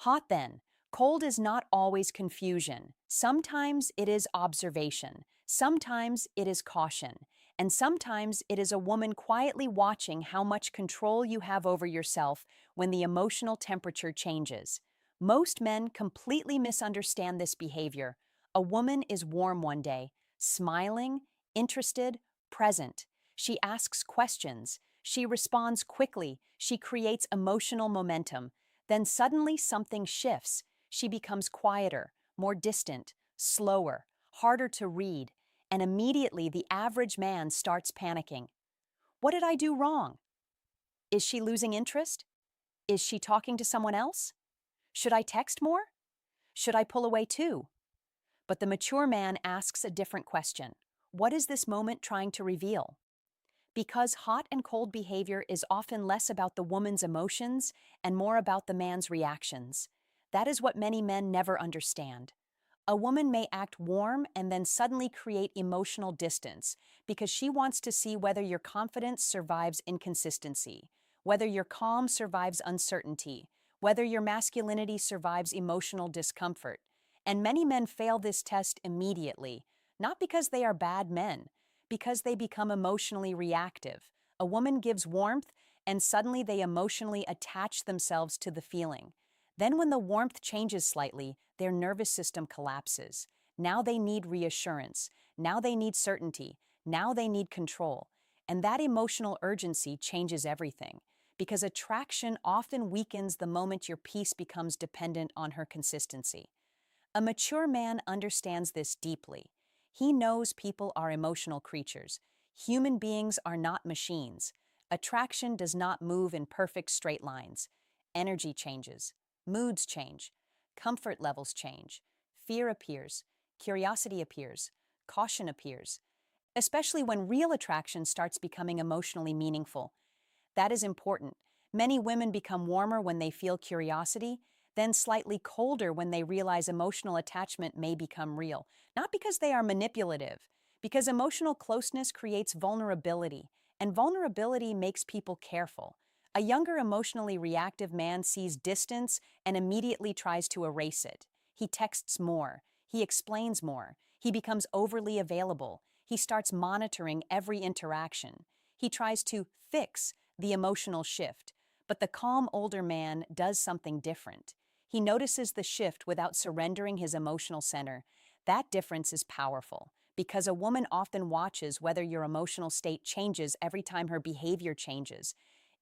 Hot then. Cold is not always confusion. Sometimes it is observation. Sometimes it is caution. And sometimes it is a woman quietly watching how much control you have over yourself when the emotional temperature changes. Most men completely misunderstand this behavior. A woman is warm one day, smiling, interested, present. She asks questions. She responds quickly. She creates emotional momentum. Then suddenly something shifts. She becomes quieter, more distant, slower, harder to read, and immediately the average man starts panicking. What did I do wrong? Is she losing interest? Is she talking to someone else? Should I text more? Should I pull away too? But the mature man asks a different question. What is this moment trying to reveal? Because hot and cold behavior is often less about the woman's emotions and more about the man's reactions. That is what many men never understand. A woman may act warm and then suddenly create emotional distance because she wants to see whether your confidence survives inconsistency, whether your calm survives uncertainty, whether your masculinity survives emotional discomfort. And many men fail this test immediately, not because they are bad men, because they become emotionally reactive. A woman gives warmth, and suddenly they emotionally attach themselves to the feeling. Then, when the warmth changes slightly, their nervous system collapses. Now they need reassurance. Now they need certainty. Now they need control. And that emotional urgency changes everything, because attraction often weakens the moment your peace becomes dependent on her consistency. A mature man understands this deeply. He knows people are emotional creatures. Human beings are not machines. Attraction does not move in perfect straight lines. Energy changes, moods change, comfort levels change, fear appears, curiosity appears, caution appears, especially when real attraction starts becoming emotionally meaningful. That is important. Many women become warmer when they feel curiosity, then slightly colder when they realize emotional attachment may become real. Not because they are manipulative, because emotional closeness creates vulnerability, and vulnerability makes people careful. A younger emotionally reactive man sees distance and immediately tries to erase it. He texts more. He explains more. He becomes overly available. He starts monitoring every interaction. He tries to fix the emotional shift, but the calm older man does something different. He notices the shift without surrendering his emotional center. That difference is powerful because a woman often watches whether your emotional state changes every time her behavior changes.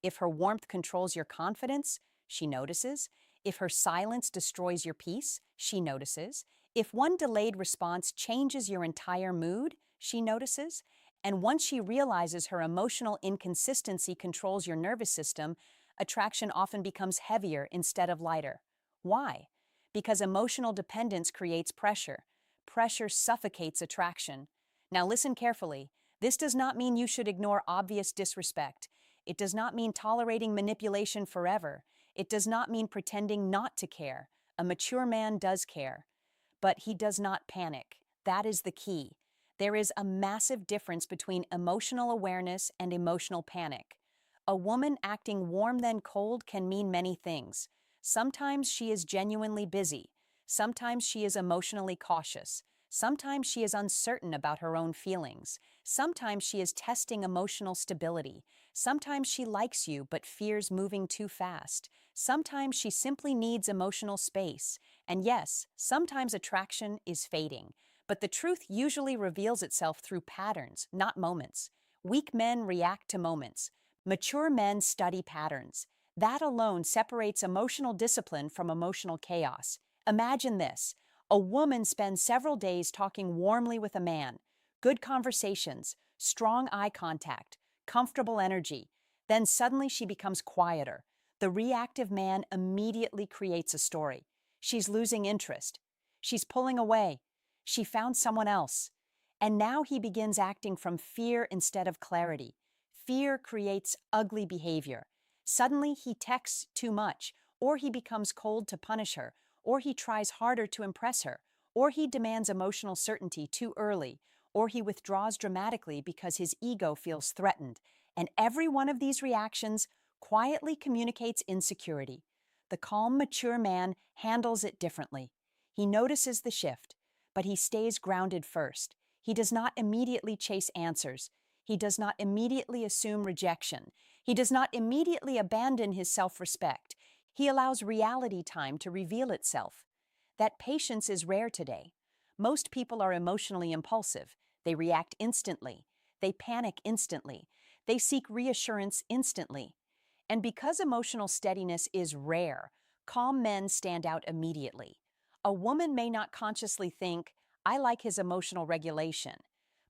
If her warmth controls your confidence, she notices. If her silence destroys your peace, she notices. If one delayed response changes your entire mood, she notices. And once she realizes her emotional inconsistency controls your nervous system, attraction often becomes heavier instead of lighter. Why? Because emotional dependence creates pressure. Pressure suffocates attraction. Now listen carefully. This does not mean you should ignore obvious disrespect. It does not mean tolerating manipulation forever. It does not mean pretending not to care. A mature man does care, but he does not panic. That is the key. There is a massive difference between emotional awareness and emotional panic. A woman acting warm then cold can mean many things. Sometimes she is genuinely busy. Sometimes she is emotionally cautious. Sometimes she is uncertain about her own feelings. Sometimes she is testing emotional stability. Sometimes she likes you but fears moving too fast. Sometimes she simply needs emotional space. And yes, sometimes attraction is fading. But the truth usually reveals itself through patterns, not moments. Weak men react to moments. Mature men study patterns. That alone separates emotional discipline from emotional chaos. Imagine this. A woman spends several days talking warmly with a man. Good conversations, strong eye contact, comfortable energy. Then suddenly she becomes quieter. The reactive man immediately creates a story. She's losing interest. She's pulling away. She found someone else. And now he begins acting from fear instead of clarity. Fear creates ugly behavior. Suddenly he texts too much, or he becomes cold to punish her, or he tries harder to impress her, or he demands emotional certainty too early, or he withdraws dramatically because his ego feels threatened. And every one of these reactions quietly communicates insecurity. The calm, mature man handles it differently. He notices the shift, but he stays grounded first. He does not immediately chase answers. He does not immediately assume rejection. He does not immediately abandon his self-respect. He allows reality time to reveal itself. That patience is rare today. Most people are emotionally impulsive. They react instantly. They panic instantly. They seek reassurance instantly. And because emotional steadiness is rare, calm men stand out immediately. A woman may not consciously think, I like his emotional regulation,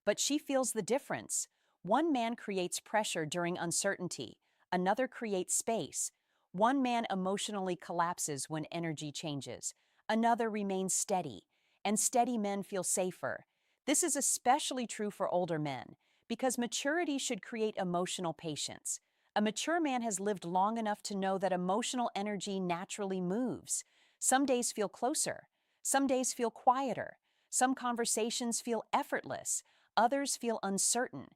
but she feels the difference. One man creates pressure during uncertainty, another creates space. One man emotionally collapses when energy changes, another remains steady, and steady men feel safer. This is especially true for older men, because maturity should create emotional patience. A mature man has lived long enough to know that emotional energy naturally moves. Some days feel closer. Some days feel quieter. Some conversations feel effortless. Others feel uncertain.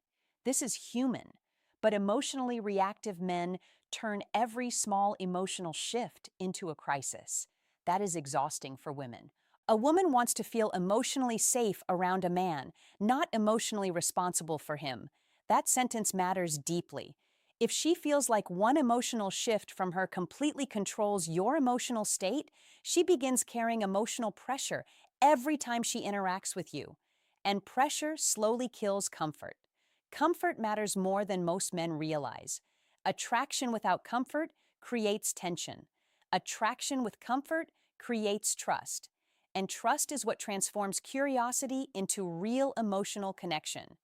This is human. But emotionally reactive men turn every small emotional shift into a crisis. That is exhausting for women. A woman wants to feel emotionally safe around a man, not emotionally responsible for him. That sentence matters deeply. If she feels like one emotional shift from her completely controls your emotional state, she begins carrying emotional pressure every time she interacts with you. And pressure slowly kills comfort. Comfort matters more than most men realize. Attraction without comfort creates tension. Attraction with comfort creates trust. And trust is what transforms curiosity into real emotional connection.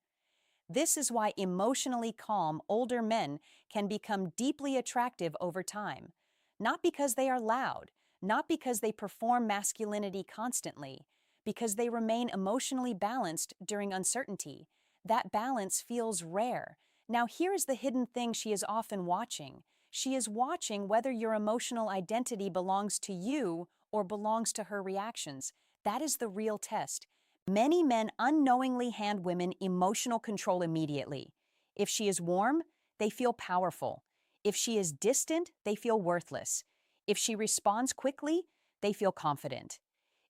This is why emotionally calm, older men can become deeply attractive over time. Not because they are loud, not because they perform masculinity constantly, because they remain emotionally balanced during uncertainty. That balance feels rare. Now, here is the hidden thing she is often watching. She is watching whether your emotional identity belongs to you or belongs to her reactions. That is the real test. Many men unknowingly hand women emotional control immediately. If she is warm, they feel powerful. If she is distant, they feel worthless. If she responds quickly, they feel confident.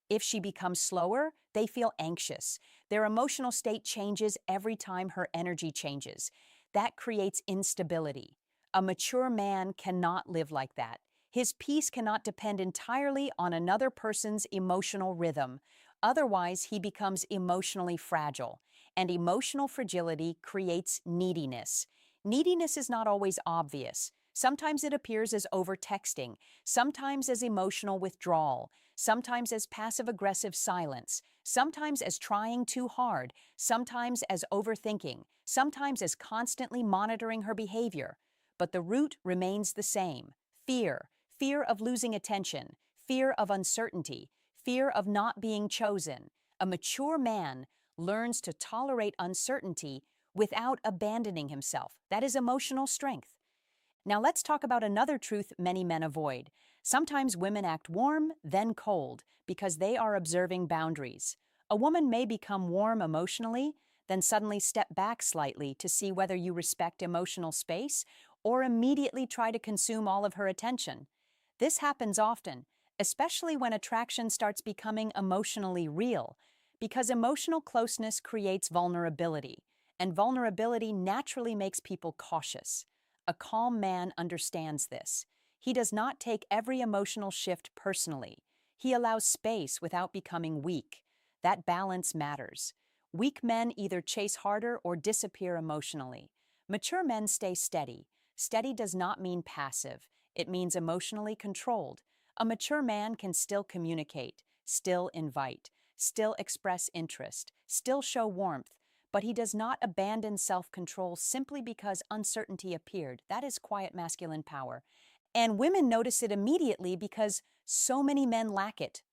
If she becomes slower, they feel anxious. Their emotional state changes every time her energy changes. That creates instability. A mature man cannot live like that. His peace cannot depend entirely on another person's emotional rhythm. Otherwise, he becomes emotionally fragile. And emotional fragility creates neediness. Neediness is not always obvious. Sometimes it appears as overtexting, sometimes as emotional withdrawal, sometimes as passive-aggressive silence, sometimes as trying too hard, sometimes as overthinking, sometimes as constantly monitoring her behavior. But the root remains the same: fear, fear of losing attention, fear of uncertainty, fear of not being chosen. A mature man learns to tolerate uncertainty without abandoning himself. That is emotional strength. Now let's talk about another truth many men avoid. Sometimes women act warm, then cold, because they are observing boundaries. A woman may become warm emotionally, then suddenly step back slightly to see whether you respect emotional space, or immediately try to consume all of her attention. This happens often, especially when attraction starts becoming emotionally real, because emotional closeness creates vulnerability, and vulnerability naturally makes people cautious. A calm man understands this. He does not take every emotional shift personally. He allows space without becoming weak. That balance matters. Weak men either chase harder or disappear emotionally. Mature men stay steady. Steady does not mean passive. It means emotionally controlled. A mature man can still communicate, still invite, still express interest, still show warmth, but he does not abandon self-control simply because uncertainty appeared. That is quiet masculine power. And women notice it immediately because so many men lack it.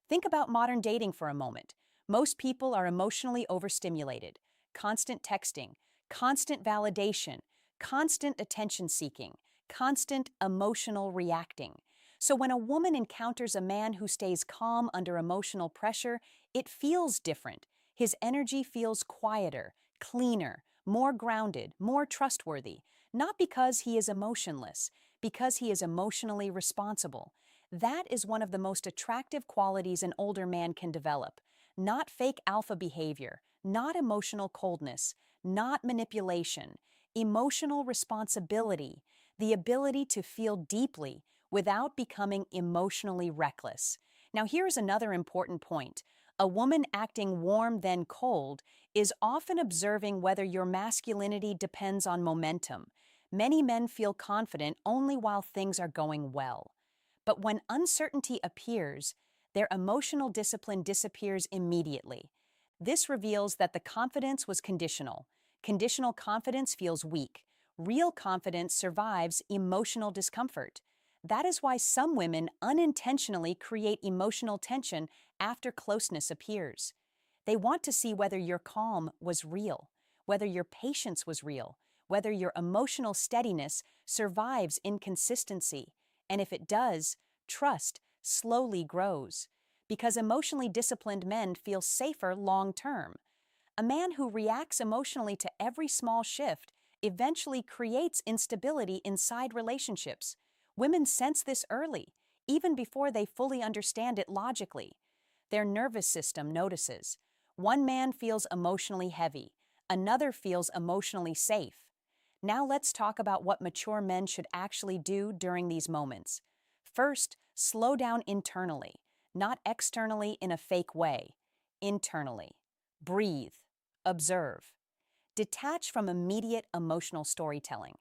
Think about modern dating for a moment. Most people are emotionally overstimulated. Constant texting, constant validation, constant attention seeking, constant emotional reacting. So when a woman encounters a man who stays calm under emotional pressure, it feels different. His energy feels quieter, cleaner, more grounded, more trustworthy. Not because he is emotionless, because he is emotionally responsible. That is one of the most attractive qualities an older man can develop. Not fake alpha behavior, not emotional coldness, not manipulation, emotional responsibility, the ability to feel deeply without becoming emotionally reckless. Now, here's another important point. A woman acting warm then cold is often observing whether your masculinity depends on momentum. Many men feel confident only while things are going well. But when uncertainty appears, their emotional discipline disappears immediately. This reveals that the confidence was conditional. Conditional confidence feels weak. Real confidence survives emotional discomfort. That is why some women unintentionally create emotional tension after closeness appears. They want to see whether your calm was real, whether your patience was real, whether your emotional steadiness survives inconsistency. And if it does, trust slowly grows. Because emotionally disciplined men feel safer long term. A man who reacts emotionally to every small shift eventually creates instability inside relationships. Women sense this early, even before they fully understand it logically. Their nervous system notices. One man feels emotionally heavy, another feels emotionally safe. Now let's talk about what mature men should actually do during these moments. First, slow down internally, not externally in a fake way. Internally. Breathe. Observe. Detach from immediate emotional storytelling.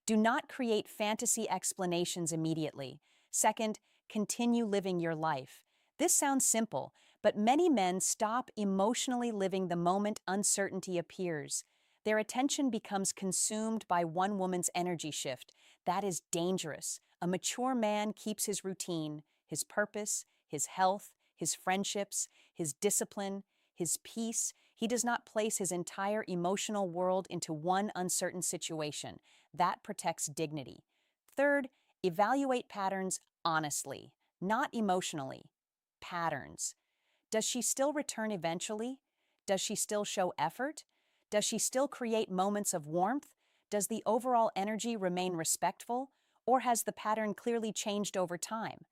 Do not create fantasy explanations immediately. Second, continue living your life. This sounds simple, but many men stop emotionally living the moment uncertainty appears. Their attention becomes consumed by one woman's energy shift. That is dangerous. A mature man keeps his routine, his purpose, his health, his friendships, his discipline, his peace. He does not place his entire emotional world into one uncertain situation. That protects dignity. Third, evaluate patterns honestly, not emotionally. Patterns. Does she still return eventually? Does she still show effort? Does she still create moments of warmth? Does the overall energy remain respectful? Or has the pattern clearly changed over time?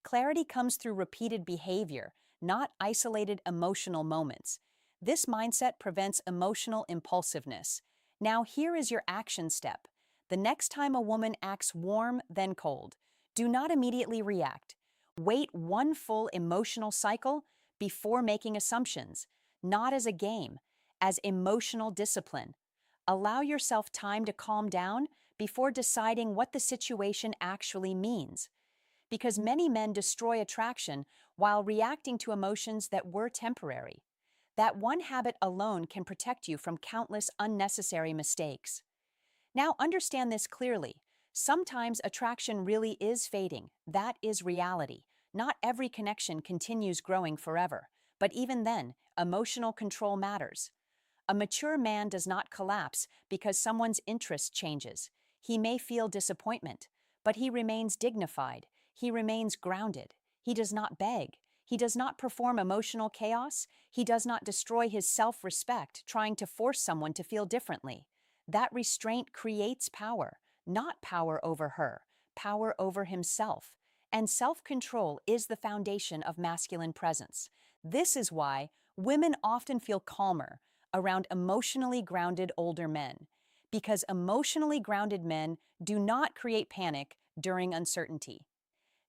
Clarity comes through repeated behavior, not isolated emotional moments. This mindset prevents emotional impulsiveness. Now, here is your action step. The next time a woman acts warm, then cold, do not immediately react. Wait one full emotional cycle before making assumptions, not as a game, as emotional discipline. Allow yourself time to calm down before deciding what the situation actually means. Because many men destroy attraction while reacting to emotions that were temporary. That one habit alone can protect you from countless unnecessary mistakes. Now understand this clearly. Sometimes attraction really is fading. That is reality. Not every connection continues growing forever. But even then, emotional control matters. A mature man does not collapse because someone's interest changes. He may feel disappointment, but he remains dignified. He remains grounded. He does not beg. He does not perform emotional chaos. He does not destroy his self-respect trying to force someone to feel differently. That restraint creates power, not power over her, power over himself. And self-control is the foundation of masculine presence. This is why women often feel calmer around emotionally grounded older men, because emotionally grounded men do not create panic during uncertainty.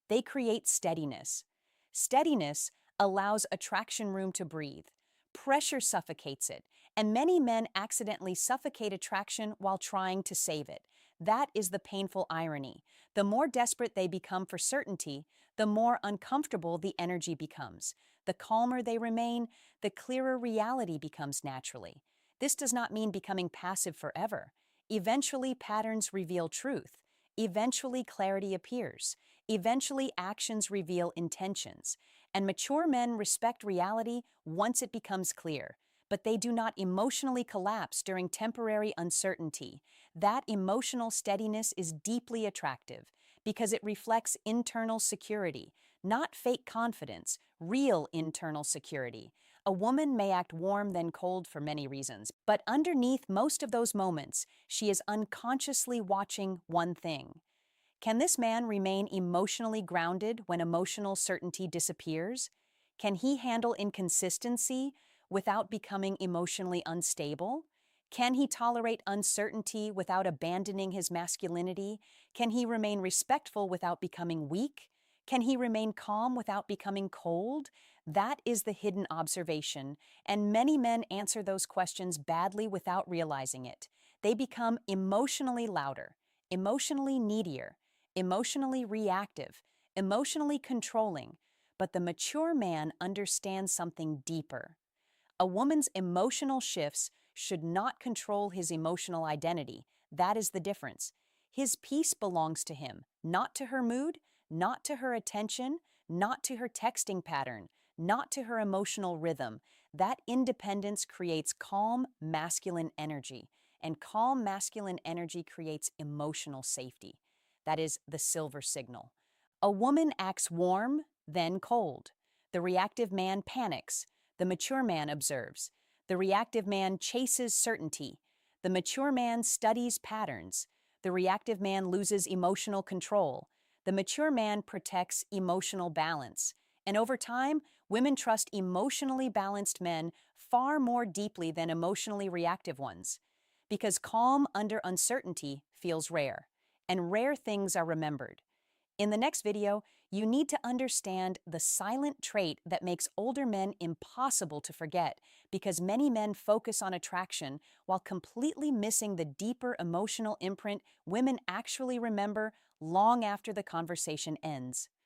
They create steadiness. Steadiness allows attraction room to breathe. Pressure suffocates it, and many men accidentally suffocate attraction while trying to save it. That is the painful irony. The more desperate they become for certainty, the more uncomfortable the energy becomes. The calmer they remain, the clearer reality becomes naturally. This does not mean becoming passive forever. Eventually, patterns reveal truth. Eventually, clarity appears. Eventually, actions reveal intentions. And mature men respect reality once it becomes clear. But they do not emotionally collapse during temporary uncertainty. That emotional steadiness is deeply attractive because it reflects internal security, not fake confidence, real internal security. A woman may act warm then cold for many reasons, but underneath most of those moments, she is unconsciously watching one thing. Can this man remain emotionally grounded when emotional certainty disappears? Can he handle inconsistency without becoming emotionally unstable? Can he tolerate uncertainty without abandoning his masculinity? Can he remain respectful without becoming weak? Can he remain calm without becoming cold? That is the hidden observation, and many men answer those questions badly without realizing it. They become emotionally louder, emotionally needier, emotionally reactive, emotionally controlling, but the mature man understands something deeper. A woman's emotional shifts should not control his emotional identity. That is the difference. His peace belongs to him, not to her mood, not to her attention, not to her texting pattern, not to her emotional rhythm. That independence creates calm, masculine energy, and calm, masculine energy creates emotional safety. That is the silver signal. A woman acts warm, then cold. The reactive man panics. The mature man observes. The reactive man chases certainty. The mature man studies patterns. The reactive man loses emotional control. The mature man protects emotional balance. And over time, women trust emotionally balanced men far more deeply than emotionally reactive ones. Because calm under uncertainty feels rare, and rare things are remembered. In the next video, you need to understand the silent trait that makes older men impossible to forget because many men focus on attraction while completely missing the deeper emotional imprint women actually remember long after the conversation ends.